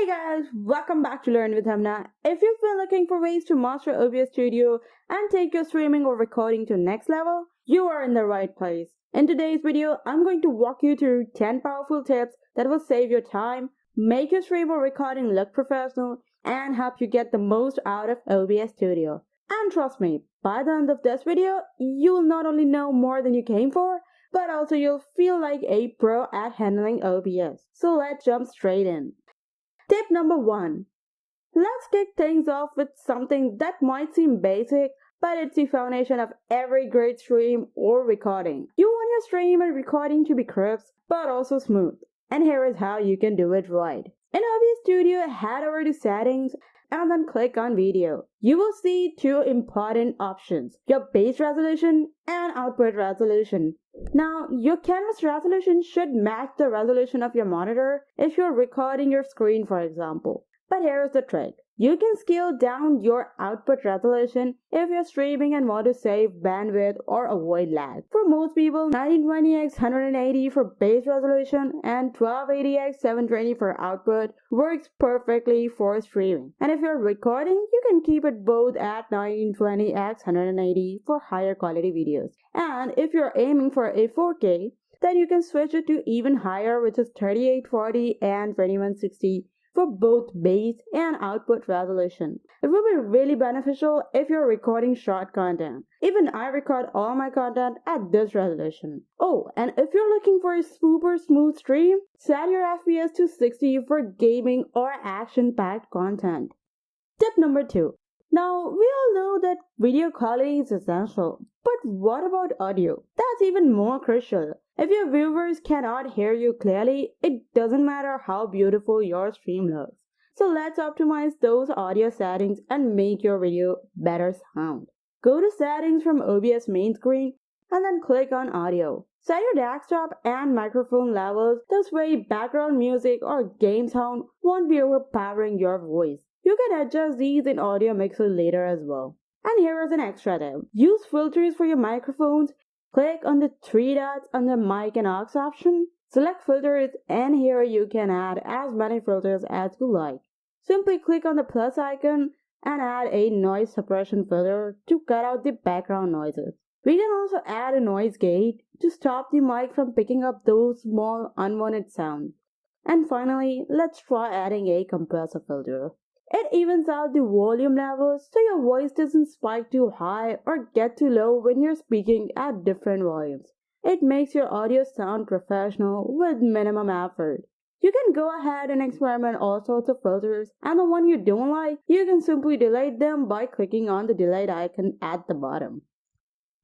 Guys, welcome back to Learn with Hamna. If you've been looking for ways to master OBS Studio and take your streaming or recording to next level, you are in the right place. In today's video, I'm going to walk you through 10 powerful tips that will save your time, make your stream or recording look professional, and help you get the most out of OBS Studio. And trust me, by the end of this video, you will not only know more than you came for, but also you'll feel like a pro at handling OBS. So let's jump straight in. Tip number 1. Let's kick things off with something that might seem basic, but it's the foundation of every great stream or recording. You want your stream and recording to be crisp, but also smooth. And here is how you can do it right. In OBS Studio, head over to Settings and then click on Video. You will see two important options, your base resolution and output resolution. Now, your canvas resolution should match the resolution of your monitor if you're recording your screen, for example. But here's the trick. You can scale down your output resolution if you're streaming and want to save bandwidth or avoid lag. For most people, 1920x180 for base resolution and 1280x720 for output works perfectly for streaming. And if you're recording, you can keep it both at 1920x180 for higher quality videos. And if you're aiming for a 4K, then you can switch it to even higher, which is 3840 and 2160 for both base and output resolution. It will be really beneficial if you're recording short content. Even I record all my content at this resolution. Oh, and if you're looking for a super smooth stream, set your FPS to 60 for gaming or action-packed content. Tip number 2. Now, we all know that video quality is essential, but what about audio? That's even more crucial. If your viewers cannot hear you clearly, it doesn't matter how beautiful your stream looks. So let's optimize those audio settings and make your video better sound. Go to Settings from OBS main screen and then click on Audio. Set your desktop and microphone levels, this way background music or game sound won't be overpowering your voice. You can adjust these in Audio Mixer later as well. And here is an extra tip. Use filters for your microphones. Click on the 3 dots on the mic and aux option. Select filters and here you can add as many filters as you like. Simply click on the plus icon and add a noise suppression filter to cut out the background noises. We can also add a noise gate to stop the mic from picking up those small unwanted sounds. And finally, let's try adding a compressor filter. It evens out the volume levels so your voice doesn't spike too high or get too low when you're speaking at different volumes. It makes your audio sound professional with minimum effort. You can go ahead and experiment all sorts of filters, and the one you don't like, you can simply delete them by clicking on the delete icon at the bottom.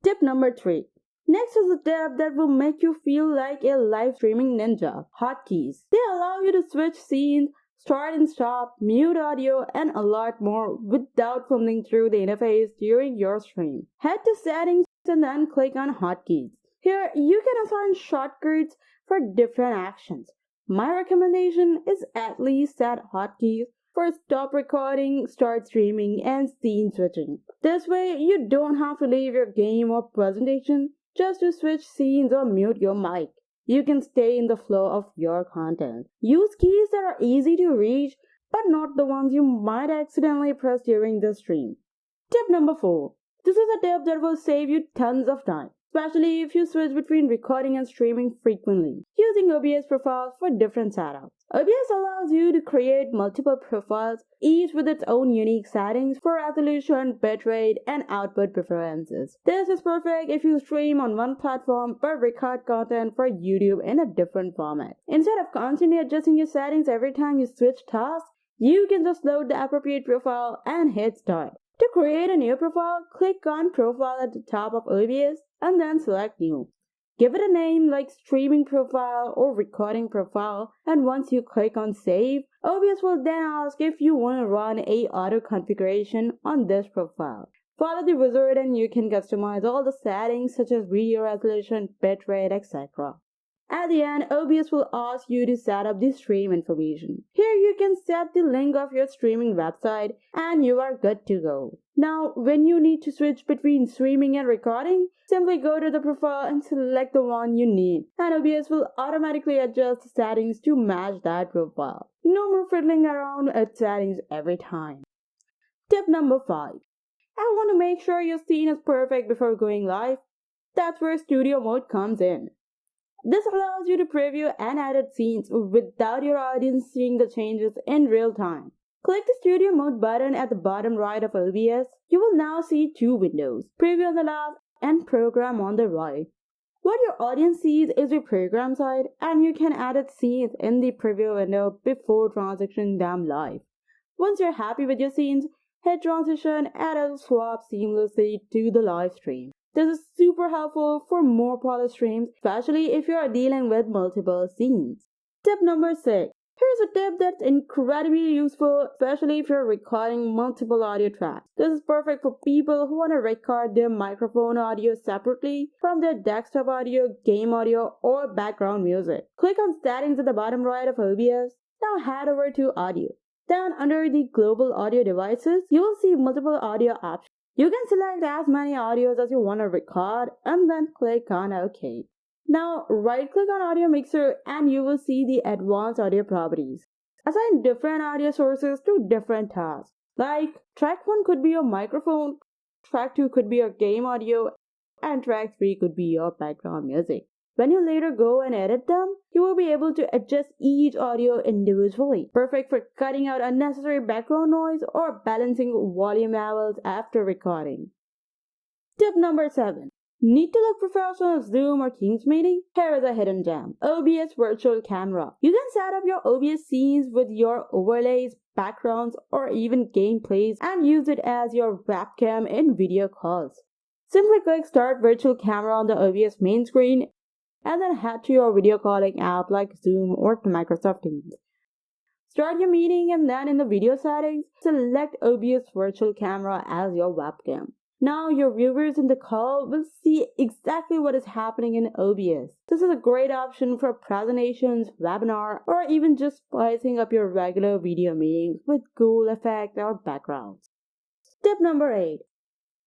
Tip number 3. Next is a tip that will make you feel like a live streaming ninja. Hotkeys. They allow you to switch scenes, start and stop, mute audio, and a lot more without fumbling through the interface during your stream. Head to Settings and then click on Hotkeys. Here, you can assign shortcuts for different actions. My recommendation is at least set hotkeys for stop recording, start streaming, and scene switching. This way, you don't have to leave your game or presentation just to switch scenes or mute your mic. You can stay in the flow of your content. Use keys that are easy to reach, but not the ones you might accidentally press during the stream. Tip number 4. This is a tip that will save you tons of time, especially if you switch between recording and streaming frequently, using OBS profiles for different setups. OBS allows you to create multiple profiles, each with its own unique settings for resolution, bitrate, and output preferences. This is perfect if you stream on one platform but record content for YouTube in a different format. Instead of constantly adjusting your settings every time you switch tasks, you can just load the appropriate profile and hit start. To create a new profile, click on Profile at the top of OBS and then select New. Give it a name like Streaming Profile or Recording Profile, and once you click on Save, OBS will then ask if you want to run a auto configuration on this profile. Follow the wizard and you can customize all the settings such as video resolution, bitrate, etc. At the end, OBS will ask you to set up the stream information. Here you can set the link of your streaming website and you are good to go. Now, when you need to switch between streaming and recording, simply go to the profile and select the one you need, and OBS will automatically adjust the settings to match that profile. No more fiddling around with settings every time. Tip number 5. I want to make sure your scene is perfect before going live. That's where studio mode comes in. This allows you to preview and edit scenes without your audience seeing the changes in real time. Click the studio mode button at the bottom right of OBS. You will now see two windows, preview on the left and program on the right. What your audience sees is your program side, and you can edit scenes in the preview window before transitioning them live. Once you're happy with your scenes, hit transition and it'll swap seamlessly to the live stream. This is super helpful for more polished streams, especially if you are dealing with multiple scenes. Tip number 6. Here's a tip that's incredibly useful, especially if you're recording multiple audio tracks. This is perfect for people who want to record their microphone audio separately from their desktop audio, game audio, or background music. Click on Settings at the bottom right of OBS. Now head over to Audio. Then under the Global Audio Devices, you will see multiple audio options. You can select as many audios as you want to record and then click on OK. Now right click on Audio Mixer and you will see the Advanced Audio Properties. Assign different audio sources to different tasks. Like track 1 could be your microphone, track 2 could be your game audio, and track 3 could be your background music. When you later go and edit them, you will be able to adjust each audio individually. Perfect for cutting out unnecessary background noise or balancing volume levels after recording. Tip number 7. Need to look professional in Zoom or Teams meeting? Here is a hidden gem. OBS Virtual Camera. You can set up your OBS scenes with your overlays, backgrounds, or even gameplays and use it as your webcam in video calls. Simply click Start Virtual Camera on the OBS main screen and then head to your video calling app like Zoom or Microsoft Teams. Start your meeting and then in the video settings, select OBS Virtual Camera as your webcam. Now your viewers in the call will see exactly what is happening in OBS. This is a great option for presentations, webinar, or even just spicing up your regular video meetings with cool effects or backgrounds. Tip number 8.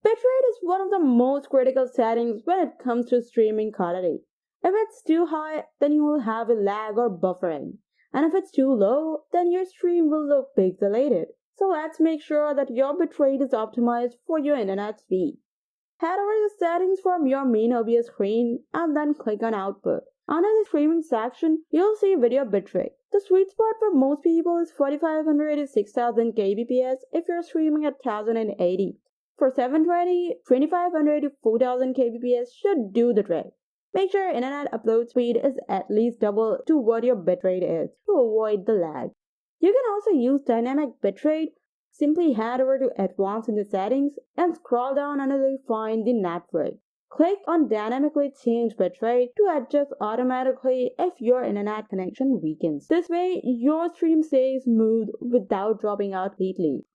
Bitrate is one of the most critical settings when it comes to streaming quality. If it's too high, then you will have a lag or buffering. And if it's too low, then your stream will look pixelated. So let's make sure that your bitrate is optimized for your internet speed. Head over to the settings from your main OBS screen and then click on Output. Under the streaming section, you'll see video bitrate. The sweet spot for most people is 4500 to 6000 kbps if you're streaming at 1080. For 720, 2500 to 4000 kbps should do the trick. Make sure internet upload speed is at least double to what your bitrate is to avoid the lag. You can also use dynamic bitrate. Simply head over to Advanced in the settings and scroll down until you find the network. Click on Dynamically Change Bitrate to adjust automatically if your internet connection weakens. This way, your stream stays smooth without dropping out completely.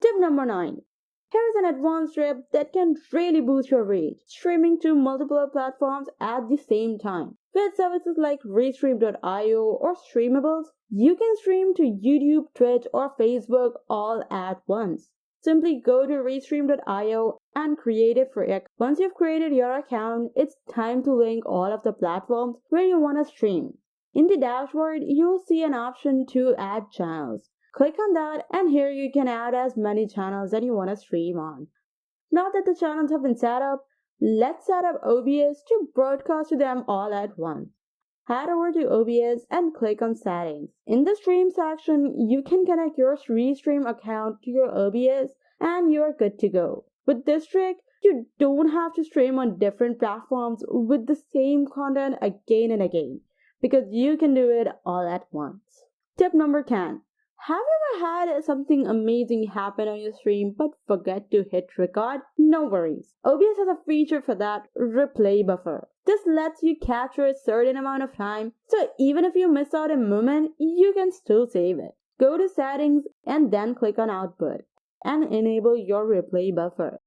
Tip number 9. Here's an advanced tip that can really boost your reach, streaming to multiple platforms at the same time. With services like Restream.io or Streamables, you can stream to YouTube, Twitch, or Facebook all at once. Simply go to Restream.io and create a free account. Once you've created your account, it's time to link all of the platforms where you want to stream. In the dashboard, you'll see an option to add channels. Click on that and here you can add as many channels that you want to stream on. Now that the channels have been set up, let's set up OBS to broadcast to them all at once. Head over to OBS and click on Settings. In the Stream section, you can connect your Restream account to your OBS and you're good to go. With this trick, you don't have to stream on different platforms with the same content again and again because you can do it all at once. Tip number 10. Have you ever had something amazing happen on your stream but forget to hit record? No worries. OBS has a feature for that, replay buffer. This lets you capture a certain amount of time, so even if you miss out a moment, you can still save it. Go to Settings and then click on Output and enable your replay buffer.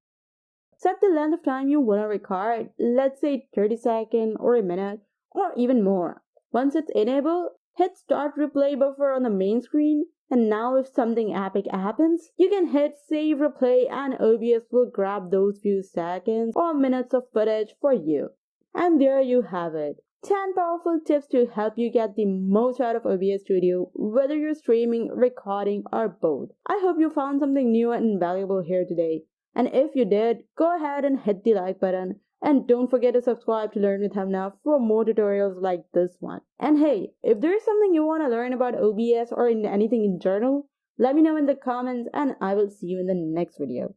Set the length of time you want to record, let's say 30 seconds or a minute or even more. Once it's enabled, hit Start Replay Buffer on the main screen. And now if something epic happens, you can hit Save Replay and OBS will grab those few seconds or minutes of footage for you. And there you have it. 10 powerful tips to help you get the most out of OBS Studio, whether you're streaming, recording, or both. I hope you found something new and valuable here today. And if you did, go ahead and hit the like button. And don't forget to subscribe to Learn with Hamna for more tutorials like this one. And hey, if there's something you want to learn about OBS or in anything in general, let me know in the comments and I will see you in the next video.